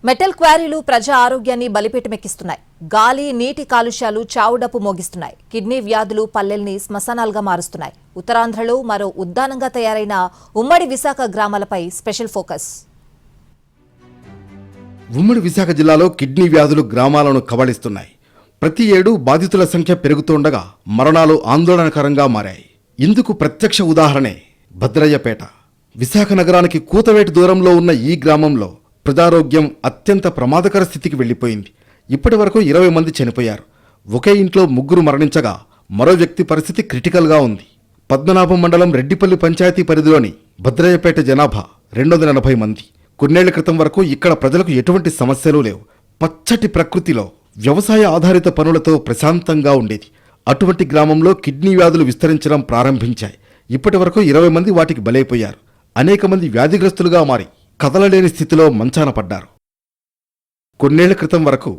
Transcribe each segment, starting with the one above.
Metal క్వారీలు ప్రజా ఆరోగ్యాన్ని బలిపీటమెక్కిస్తున్నాయి. గాలి, నీటి కాలుష్యాలు చావుడప్పు మోగిస్తున్నాయి. కిడ్నీ వ్యాధులు పల్లెల్ని శ్మశానాలుగా మారుస్తున్నాయి. ఉత్తరాంధ్రలో మరో ఉద్దానంగా తయారైన ఉమ్మడి విశాఖ గ్రామాలపై స్పెషల్ ఫోకస్. ఉమ్మడి విశాఖ జిల్లాలో కిడ్నీ వ్యాధులు గ్రామాలను కబళిస్తున్నాయి. ప్రతి ఏడు బాధితుల సంఖ్య పెరుగుతుండగా మరణాలు ఆందోళనకరంగా మారాయి. ఇందుకు ప్రత్యక్ష ఉదాహరణే భద్రయ్యపేట. విశాఖ నగరానికి కూతవేటు దూరంలో ఉన్న ఈ గ్రామంలో ప్రజారోగ్యం అత్యంత ప్రమాదకర స్థితికి వెళ్లిపోయింది. ఇప్పటి వరకు 20 మంది చనిపోయారు. ఒకే ఇంట్లో 3 మరణించగా మరో వ్యక్తి పరిస్థితి క్రిటికల్గా ఉంది. పద్మనాభం మండలం రెడ్డిపల్లి పంచాయతీ పరిధిలోని భద్రయ్యపేట జనాభా 280 మంది. కొన్నేళ్ల క్రితం వరకు ఇక్కడ ప్రజలకు ఎటువంటి సమస్యలు లేవు. పచ్చటి ప్రకృతిలో వ్యవసాయ ఆధారిత పనులతో ప్రశాంతంగా ఉండేది. అటువంటి గ్రామంలో కిడ్నీ వ్యాధులు విస్తరించడం ప్రారంభించాయి. ఇప్పటి వరకు 20 మంది వాటికి బలైపోయారు. అనేక మంది వ్యాధిగ్రస్తులుగా మారి కదలలేని స్థితిలో మంచాన పడ్డారు. కొన్నేళ్ల క్రితం వరకు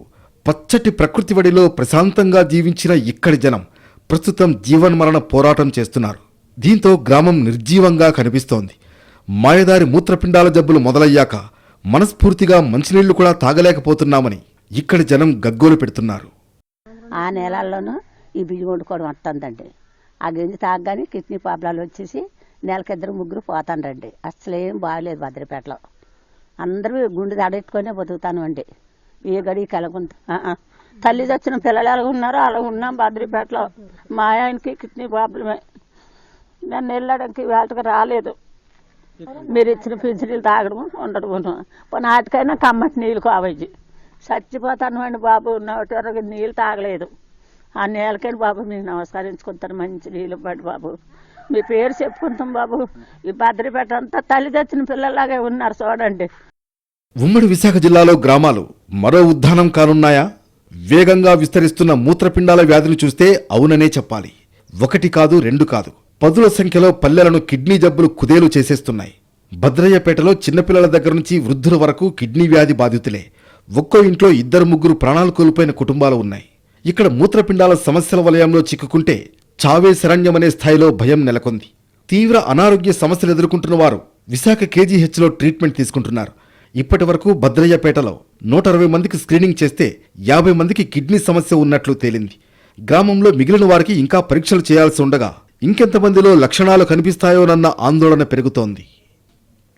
పచ్చటి ప్రకృతి వడిలో ప్రశాంతంగా జీవించిన ఇక్కడి జనం ప్రస్తుతం జీవన్మరణ పోరాటం చేస్తున్నారు. దీంతో గ్రామం నిర్జీవంగా కనిపిస్తోంది. మాయదారి మూత్రపిండాల జబ్బులు మొదలయ్యాక మనస్ఫూర్తిగా మంచినీళ్లు కూడా తాగలేకపోతున్నామని ఇక్కడి జనం గగ్గోలు పెడుతున్నారు. ఆ నెలల్లోనూ ఈ బియ్యం వండుకోవడం వస్తుందండి. ఆ గంజి తాగగానే కిడ్నీ ప్రాబ్లాలు వచ్చేసి నెలకిద్దరు 3 పోతాండ్రండి. అసలేం బాగలేదు భద్రపేటలో. అందరూ గుండె దడెట్టుకునే బతుకుతాను అండి. ఏ గడి కలగుంటా తల్లి చచ్చిన పిల్లలు ఎలా ఉన్నారో అలా ఉన్నాం భద్రపేటలో. మా ఆయనకి కిడ్నీ ప్రాబ్లమే. నన్ను వెళ్ళడానికి వేటకు రాలేదు. మీరు ఇచ్చిన పింఛనీళ్ళు తాగడం ఉండడం నాటికైనా కమ్మటి నీళ్ళు కావచ్చు. చచ్చిపోతాను అండి బాబు. నోటి నీళ్ళు తాగలేదు. ఆ నేలకైనా బాబు మీకు నమస్కరించుకుంటాను. మంచి నీళ్ళు పడి బాబు. మీ పేరు చెప్పుకుంటాం బాబు. ఈ భద్రపేట అంతా తల్లి తెచ్చిన పిల్లలాగే ఉన్నారు చూడండి. ఉమ్మడి విశాఖ జిల్లాలో గ్రామాలు మరో ఉద్దానం కానున్నాయా? వేగంగా విస్తరిస్తున్న మూత్రపిండాల వ్యాధిని చూస్తే అవుననే చెప్పాలి. 1 కాదు 2 కాదు, 10ల సంఖ్యలో పల్లెలను కిడ్నీ జబ్బులు కుదేలు చేసేస్తున్నాయి. భద్రయ్యపేటలో చిన్నపిల్లల దగ్గర నుంచి వృద్ధుల వరకు కిడ్నీ వ్యాధి బాధితులే. ఒక్కో ఇంట్లో 2-3 ప్రాణాలు కోల్పోయిన కుటుంబాలు ఉన్నాయి. ఇక్కడ మూత్రపిండాల సమస్యల వలయంలో చిక్కుకుంటే చావే శరణ్యమనే స్థాయిలో భయం నెలకొంది. తీవ్ర అనారోగ్య సమస్యలు ఎదుర్కొంటున్న వారు విశాఖ కేజీహెచ్లో ట్రీట్మెంట్ తీసుకుంటున్నారు. ఇప్పటి వరకు భద్రయ్యపేటలో 160 మందికి స్క్రీనింగ్ చేస్తే 50 మందికి కిడ్నీ సమస్య ఉన్నట్లు తేలింది. గ్రామంలో మిగిలిన వారికి ఇంకా పరీక్షలు చేయాల్సి ఉండగా ఇంకెంతమందిలో లక్షణాలు కనిపిస్తాయోనన్న ఆందోళన పెరుగుతోంది.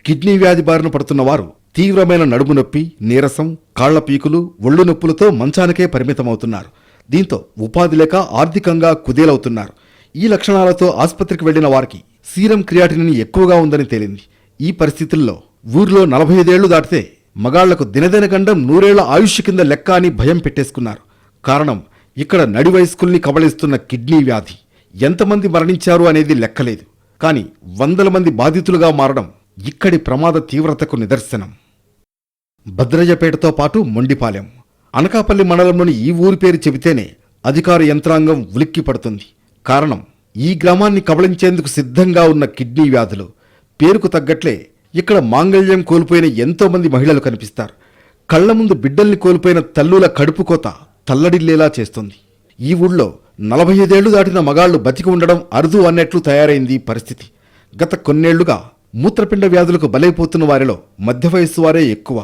కిడ్నీ వ్యాధి బారిన పడుతున్న వారు తీవ్రమైన నడుము నొప్పి, నీరసం, కాళ్ల పీకులు, ఒళ్ళు నొప్పులతో మంచానికే పరిమితమవుతున్నారు. దీంతో ఉపాధి లేక ఆర్థికంగా కుదేలవుతున్నారు. ఈ లక్షణాలతో ఆసుపత్రికి వెళ్లిన వారికి సీరం క్రియాటినిన్ ఎక్కువగా ఉందని తేలింది. ఈ పరిస్థితుల్లో ఊర్లో 45 ఏళ్లు దాటితే మగాళ్లకు దినదినగండం 100 ఏళ్ల ఆయుష్ కింద లెక్క అని భయం పెట్టేసుకున్నారు. కారణం ఇక్కడ నడి వయస్కుల్ని కబళిస్తున్న కిడ్నీ వ్యాధి. ఎంతమంది మరణించారు అనేది లెక్కలేదు. కానీ 100ల మంది బాధితులుగా మారడం ఇక్కడి ప్రమాద తీవ్రతకు నిదర్శనం. భద్రయ్యపేటతో పాటు మొండిపాలెం, అనకాపల్లి మండలంలోని ఈ ఊరి పేరు చెబితేనే అధికార యంత్రాంగం ఉలిక్కి పడుతుంది. కారణం ఈ గ్రామాన్ని కబళించేందుకు సిద్ధంగా ఉన్న కిడ్నీ వ్యాధులు. పేరుకు తగ్గట్లే ఇక్కడ మాంగళ్యం కోల్పోయిన ఎంతో మంది మహిళలు కనిపిస్తారు. కళ్ల ముందు బిడ్డల్ని కోల్పోయిన తల్లుల కడుపు కోత తల్లడిల్లేలా చేస్తుంది. ఈ ఊళ్ళో 45 ఏళ్లు దాటిన మగాళ్లు బతికి ఉండడం అరుదు అన్నట్లు తయారైంది పరిస్థితి. గత కొన్నేళ్లుగా మూత్రపిండ వ్యాధులకు బలైపోతున్న వారిలో మధ్య వయస్సు వారే ఎక్కువ.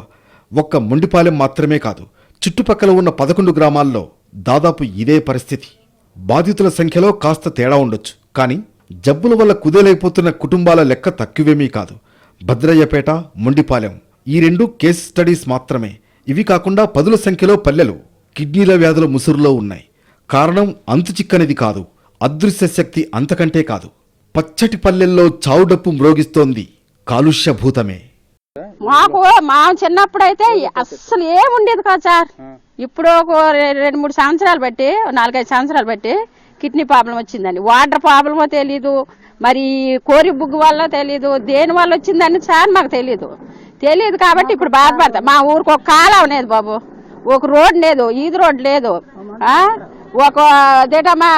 ఒక్క మొండిపాలెం మాత్రమే కాదు, చుట్టుపక్కల ఉన్న 11 గ్రామాల్లో దాదాపు ఇదే పరిస్థితి. బాధితుల సంఖ్యలో కాస్త తేడా ఉండొచ్చు, కానీ జబ్బుల వల్ల కుదేలైపోతున్న కుటుంబాల లెక్క తక్కువేమీ కాదు. భద్రయ్యపేట, మొండిపాలెం ఈ 2 కేస్ స్టడీస్ మాత్రమే. ఇవి కాకుండా 10ల సంఖ్యలో పల్లెలు కిడ్నీల వ్యాధుల ముసురులో ఉన్నాయి. కారణం అంతు చిక్కనిది కాదు, అదృశ్య శక్తి అంతకంటే కాదు. పచ్చటి పల్లెల్లో చావుడప్పు మ్రోగిస్తోంది కాలుష్యభూతమే. మాకు మా చిన్నప్పుడు అయితే అస్సలు ఏముండేది కాదు సార్. ఇప్పుడు ఒక 2-3 సంవత్సరాలు బట్టి, 4-5 సంవత్సరాలు బట్టి కిడ్నీ ప్రాబ్లం వచ్చిందండి. వాటర్ ప్రాబ్లమో తెలీదు, మరి కోరి బుగ్గు వల్ల తెలీదు, దేని వల్ల వచ్చిందని సార్ మాకు తెలీదు కాబట్టి ఇప్పుడు బాధపడతాం. మా ఊరికి ఒక కాలం లేదు బాబు, ఒక రోడ్ లేదు, ఈది రోడ్ లేదు, ఒక అదేటమ్మా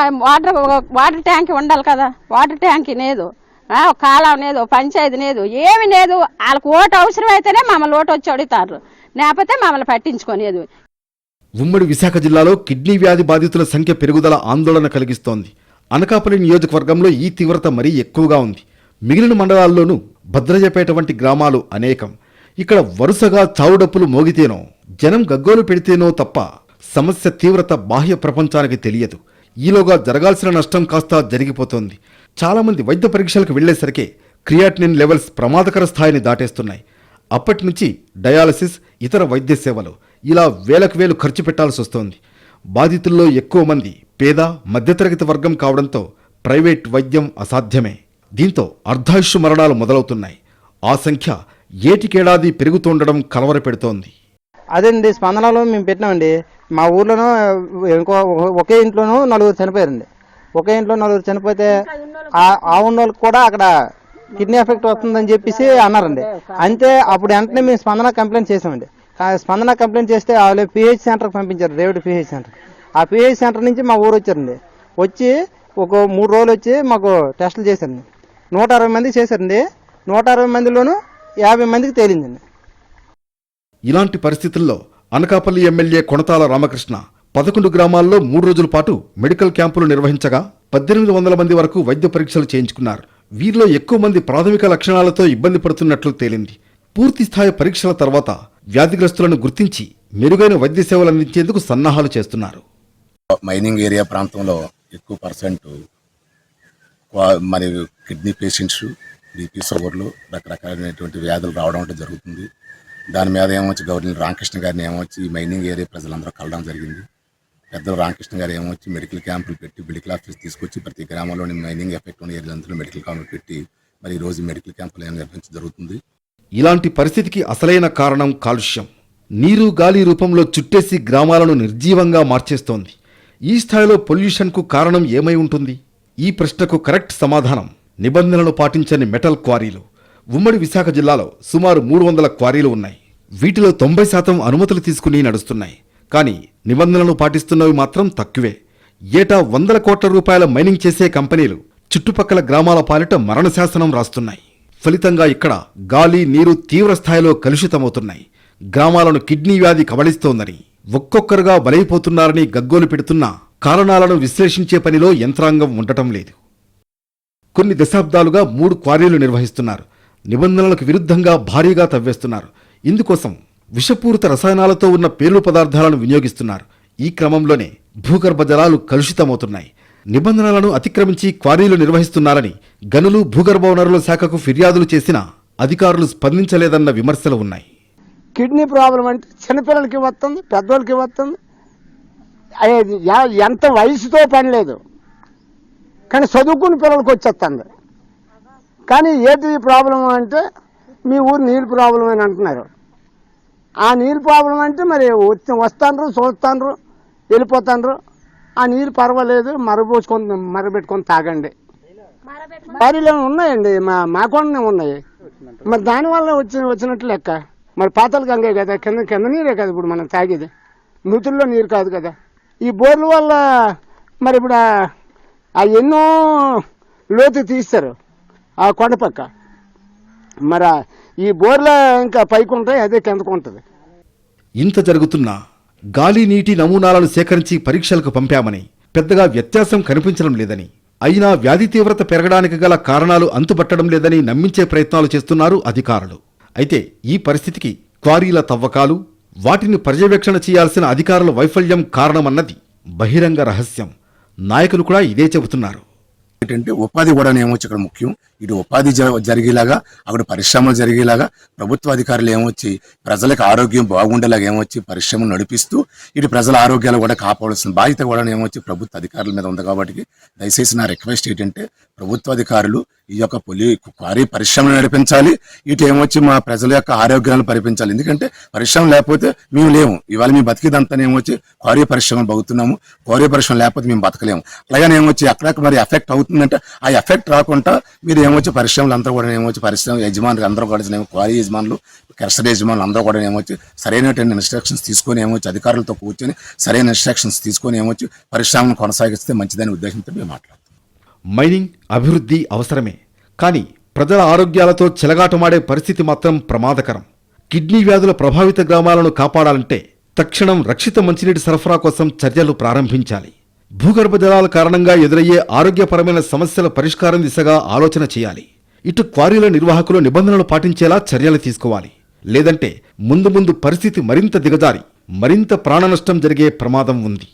వాటర్ ట్యాంక్ ఉండాలి కదా, వాటర్ ట్యాంక్ లేదు, ఒక కాలం లేదు, పంచాయతీ లేదు, ఏమి లేదు. వాళ్ళకి ఓటు అవసరం అయితేనే మమ్మల్ని ఓటు వచ్చి అడుగుతారు, లేకపోతే మమ్మల్ని పట్టించుకోలేదు. ఉమ్మడి విశాఖ జిల్లాలో కిడ్నీ వ్యాధి బాధితుల సంఖ్య పెరుగుదల ఆందోళన కలిగిస్తోంది. అనకాపల్లి నియోజకవర్గంలో ఈ తీవ్రత మరీ ఎక్కువగా ఉంది. మిగిలిన మండలాల్లోనూ భద్రయ్యపేట వంటి గ్రామాలు అనేకం. ఇక్కడ వరుసగా చావుడప్పులు మోగితేనో జనం గగ్గోలు పెడితేనో తప్ప సమస్య తీవ్రత బాహ్య ప్రపంచానికి తెలియదు. ఈలోగా జరగాల్సిన నష్టం కాస్త జరిగిపోతోంది. చాలామంది వైద్య పరీక్షలకు వెళ్లేసరికి క్రియాటినిన్ లెవెల్స్ ప్రమాదకర స్థాయిని దాటేస్తున్నాయి. అప్పటి నుంచి డయాలసిస్, ఇతర వైద్య సేవలు ఇలా వేలకు వేలు ఖర్చు పెట్టాల్సి వస్తోంది. బాధితుల్లో ఎక్కువ మంది పేద మధ్యతరగతి వర్గం కావడంతో ప్రైవేట్ వైద్యం అసాధ్యమే. దీంతో అర్ధాయుష్ మరణాలు మొదలవుతున్నాయి. ఆ సంఖ్య ఏటికేడాది పెరుగుతుండడం కలవరపెడుతోంది. అదేండి స్పందనలో మేము పెట్టినామండి. మా ఊర్లోనూ ఒకే ఇంట్లోనూ 4 చనిపోయారండి. ఒకే ఇంట్లో 4 చనిపోతే ఆ ఉన్న వాళ్ళకి కూడా అక్కడ కిడ్నీ ఎఫెక్ట్ వస్తుందని చెప్పేసి అన్నారండి. అంతే అప్పుడు వెంటనే మేము స్పందన కంప్లైంట్ చేసామండి. స్పందన కంప్లైంట్ చేస్తే వాళ్ళు పిహెచ్ సెంటర్కి పంపించారు, రేవుడి పిహెచ్ సెంటర్. ఆ పిహెచ్ సెంటర్ నుంచి మా ఊరు వచ్చారండి. వచ్చి ఒక 3 రోజులు వచ్చి మాకు టెస్టులు చేశారండి. 160 మందికి చేశారండి. 160 మందిలోనూ 50 మందికి తేలిందండి. ఇలాంటి పరిస్థితుల్లో అనకాపల్లి ఎమ్మెల్యే కొణతాల రామకృష్ణ 11 గ్రామాల్లో 3 రోజుల పాటు మెడికల్ క్యాంపులు నిర్వహించగా 1800 మంది వరకు వైద్య పరీక్షలు చేయించుకున్నారు. వీరిలో ఎక్కువ మంది ప్రాథమిక లక్షణాలతో ఇబ్బంది పడుతున్నట్లు తేలింది. పూర్తిస్థాయి పరీక్షల తర్వాత వ్యాధిగ్రస్తులను గుర్తించి మెరుగైన వైద్య సేవలు అందించేందుకు సన్నాహాలు చేస్తున్నారు. మైనింగ్ ఏరియా ప్రాంతంలో ఎక్కువ పర్సెంట్ మరి కిడ్నీ పేషెంట్స్, బీపీ, షుగర్లు, రకరకాలైనటువంటి వ్యాధులు రావడం అంటే జరుగుతుంది. దాని మీద ఏమొచ్చి గవర్నర్ రామకృష్ణ గారిని ఏమొచ్చి మైనింగ్ ఏరియా ప్రజలందరూ కలవడం జరిగింది. పెద్దలు రామకృష్ణ గారు ఏమొచ్చి మెడికల్ క్యాంపులు పెట్టి మెడికల్ ఆఫీస్ తీసుకొచ్చి ప్రతి గ్రామంలోని మైనింగ్ ఎఫెక్ట్ ఉన్న ఏరియాలందరూ మెడికల్ క్యాంపులు పెట్టి మరి ఈరోజు మెడికల్ క్యాంపులు నిర్వహించడం జరుగుతుంది. ఇలాంటి పరిస్థితికి అసలైన కారణం కాలుష్యం. నీరు, గాలి రూపంలో చుట్టేసి గ్రామాలను నిర్జీవంగా మార్చేస్తోంది. ఈ స్థాయిలో పొల్యూషన్కు కారణం ఏమై ఉంటుంది? ఈ ప్రశ్నకు కరెక్ట్ సమాధానం నిబంధనలు పాటించని మెటల్ క్వారీలు. ఉమ్మడి విశాఖ జిల్లాలో సుమారు 300 క్వారీలు ఉన్నాయి. వీటిలో 90% అనుమతులు తీసుకుని నడుస్తున్నాయి. కానీ నిబంధనలు పాటిస్తున్నవి మాత్రం తక్కువే. ఏటా 100 కోట్ల రూపాయల మైనింగ్ చేసే కంపెనీలు చుట్టుపక్కల గ్రామాల పాలిట మరణ శాసనం రాస్తున్నాయి. ఫలితంగా ఇక్కడ గాలి, నీరు తీవ్ర స్థాయిలో కలుషితమవుతున్నాయి. గ్రామాలను కిడ్నీ వ్యాధి కబళిస్తోందని, ఒక్కొక్కరుగా బలైపోతున్నారని గగ్గోలు పెడుతున్నా కారణాలను విశ్లేషించే పనిలో యంత్రాంగం ఉండటం లేదు. కొన్ని దశాబ్దాలుగా 3 క్వారీలు నిర్వహిస్తున్నారు. నిబంధనలకు విరుద్ధంగా భారీగా తవ్వేస్తున్నారు. ఇందుకోసం విషపూరిత రసాయనాలతో ఉన్న పేలుడు పదార్థాలను వినియోగిస్తున్నారు. ఈ క్రమంలోనే భూగర్భ జలాలు కలుషితమవుతున్నాయి. నిబంధనలను అతిక్రమించి క్వారీలు నిర్వహిస్తున్నారని గనులు, భూగర్భ వనరుల శాఖకు ఫిర్యాదులు చేసినా అధికారులు స్పందించలేదన్న విమర్శలు ఉన్నాయి. కిడ్నీ ప్రాబ్లం అంటే చిన్నపిల్లలకి వస్తుంది, పెద్దోళ్ళకి వస్తుంది. ఎంత వయసుతో పని లేదు, కానీ చదువుకున్న పిల్లలకి వచ్చేస్తుంది. కానీ ఏది ప్రాబ్లం అంటే మీ ఊరు నీళ్ళు ప్రాబ్లం అని అంటున్నారు. ఆ నీళ్ళు ప్రాబ్లం అంటే మరి వస్తాండ్రు, చూస్తాండ్రు, వెళ్ళిపోతాండ్రు. ఆ నీళ్ళు పర్వాలేదు, మరబెట్టుకొని తాగండి. భారీలు ఉన్నాయండి, మా కొండనే ఉన్నాయి. మరి దానివల్ల వచ్చినట్లు లెక్క. మరి పాతాల గంగే కదా, కింద నీరే కదా ఇప్పుడు మనం తాగేది, నూతుల్లో నీరు కాదు కదా. ఈ బోర్ల వల్ల మరి ఇప్పుడు ఎన్నో లోతు తీస్తారు ఆ కొండ పక్క. మరి ఈ బోర్ల ఇంకా పైకి ఉంటాయి, అదే కిందకు ఉంటుంది. ఇంత జరుగుతున్నా గాలి, నీటి నమూనాలను సేకరించి పరీక్షలకు పంపామని పెద్దగా వ్యత్యాసం కనిపించడం లేదని, అయినా వ్యాధి తీవ్రత పెరగడానికి గల కారణాలు అంతుపట్టడం లేదని నమ్మించే ప్రయత్నాలు చేస్తున్నారు అధికారులు. అయితే ఈ పరిస్థితికి క్వారీల తవ్వకాలు, వాటిని పర్యవేక్షణ చేయాల్సిన అధికారుల వైఫల్యం కారణమన్నది బహిరంగ రహస్యం. నాయకులు కూడా ఇదే చెబుతున్నారు. ఏంటంటే ఉపాధి కూడా ఏమొచ్చి ఇక్కడ ముఖ్యం. ఇటు ఉపాధి జరిగేలాగా, అక్కడ పరిశ్రమలు జరిగేలాగా ప్రభుత్వ అధికారులు ఏమొచ్చి ప్రజలకు ఆరోగ్యం బాగుండేలాగా ఏమొచ్చి పరిశ్రమలు నడిపిస్తూ ఇటు ప్రజల ఆరోగ్యాలు కూడా కాపాడాల్సిన బాధ్యత కూడా ఏమొచ్చి ప్రభుత్వ అధికారుల మీద ఉంది. కాబట్టి దయచేసి నా రిక్వెస్ట్ ఏంటంటే ప్రభుత్వ అధికారులు ఈ యొక్క క్వారీ పరిశ్రమను నడిపించాలి, ఇటు ఏమొచ్చి మా ప్రజల యొక్క ఆరోగ్యాలను పరిపించాలి. ఎందుకంటే పరిశ్రమ లేకపోతే మేము లేము. ఇవాళ మేము బతికేదంతా ఏమొచ్చి క్వారీ పరిశ్రమలు బతుకుతున్నాము. క్వారీ పరిశ్రమ లేకపోతే మేము బతకలేము. అలాగనే ఏమొచ్చి అక్కడక్కడ మరి ఎఫెక్ట్ అవుతుందంటే ఆ ఎఫెక్ట్ రాకుండా మీరు ఏమొచ్చి పరిశ్రమలు అందరూ కూడా ఏమొచ్చి పరిశ్రమ యజమానులు అందరూ కూడా క్వారీ యజమానులు, క్రషర్ యజమానులు అందరూ కూడా ఏమొచ్చి సరైనటువంటి ఇన్స్ట్రక్షన్స్ తీసుకొని ఏమొచ్చి అధికారులతో కూర్చొని సరైన ఇన్స్ట్రక్షన్స్ తీసుకొని ఏమొచ్చి పరిశ్రమను కొనసాగిస్తే మంచిదనే ఉద్దేశంతో మేము మాట్లాడుతాం. మైనింగ్ అభివృద్ధి అవసరమే, కానీ ప్రజల ఆరోగ్యాలతో చెలగాటమాడే పరిస్థితి మాత్రం ప్రమాదకరం. కిడ్నీ వ్యాధుల ప్రభావిత గ్రామాలను కాపాడాలంటే తక్షణం రక్షిత మంచినీటి సరఫరా కోసం చర్యలు ప్రారంభించాలి. భూగర్భ జలాల కారణంగా ఎదురయ్యే ఆరోగ్యపరమైన సమస్యల పరిష్కారం దిశగా ఆలోచన చేయాలి. ఇటు క్వారీల నిర్వాహకులు నిబంధనలు పాటించేలా చర్యలు తీసుకోవాలి. లేదంటే ముందు ముందు పరిస్థితి మరింత దిగజారి మరింత ప్రాణనష్టం జరిగే ప్రమాదం ఉంది.